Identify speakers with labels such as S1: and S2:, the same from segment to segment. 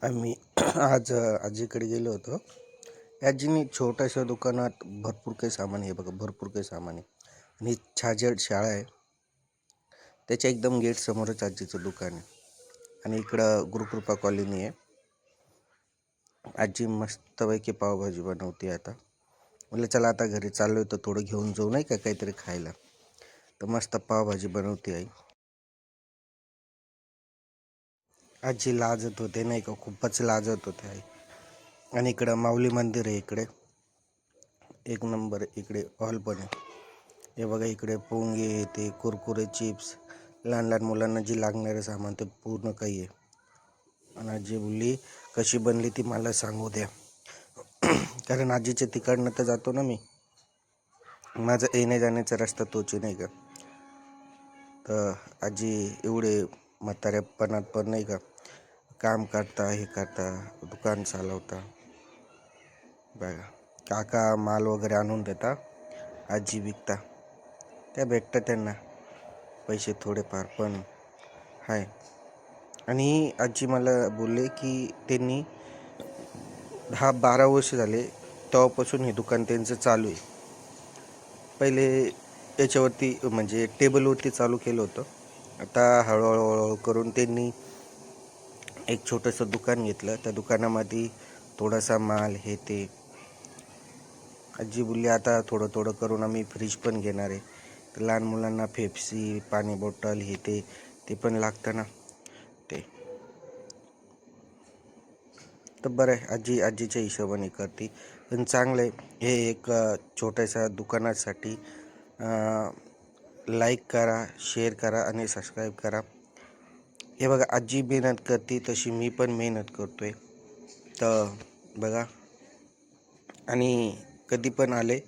S1: आम्ही आज आजीकडे गेलो होतो. आजीनी छोट्याशा दुकानात भरपूर काही सामान आहे बघा, भरपूर काही सामान आहे. आणि छाजेड शाळा आहे, त्याच्या एकदम गेट समोरच आजीचं दुकान आहे. आणि इकडं गुरुकृपा कॉलनी आहे. आजी मस्तपैकी पावभाजी बनवते. आता म्हटलं चला आता घरी चाललोय तर थोडं घेऊन जाऊ नाही का काहीतरी खायला. तर मस्त पावभाजी बनवते आई. आजी लाजत होते नाही का, खूपच लाजत होते आई. आणि इकडं माऊली मंदिर आहे, इकडे एक नंबर. इकडे हॉल पण आहे. हे बघा, इकडे पोंगे, ते कुरकुरे, चिप्स, लहान लहान मुलांना जी लागणारे सामान ते पूर्ण काही आहे. आणि आजी बोलली कशी बनली ती मला सांगू द्या. कारण आजीच्या तिकडनं तर जातो ना मी, माझा येण्या जाण्याचा रस्ता तोच नाही का. तर आजी एवढे म्हाताऱ्यापणात पण नाही का काम करता, हे करता, दुकान चालवता. बघा, काका माल वगैरे आणून देता, आजी विकता. त्या भेटतं त्यांना पैसे थोडेफार पण आहे. आणि आजी मला बोलले की त्यांनी 10-12 वर्ष झाले तेव्हापासून हे दुकान त्यांचं चालू आहे. पहिले याच्यावरती म्हणजे टेबलवरती चालू केलं होतं. आता हळूहळू करून त्यांनी एक छोटंसं दुकान घेतलं. त्या दुकानामध्ये थोडासा माल हे ते. आजी बोलली आता थोडं थोडं करून आम्ही फ्रीज पण घेणार आहे. तर लहान मुलांना पेप्सी, पाणी बॉटल हे ते पण लागतं ना ते. तर बरं आहे, आजीच्या हिशोबाने करते. पण चांगलं आहे. हे एक छोट्याशा दुकानासाठी लाईक करा, शेअर करा आणि सबस्क्राईब करा. हे बघा, आजी मेहनत करते तशी मी पण मेहनत करतोय. तर बघा, आणि कधी पण आले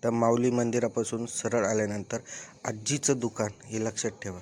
S1: तर माऊली मंदिरापासून सरळ आल्यानंतर आजीचं दुकान हे लक्षात ठेवा.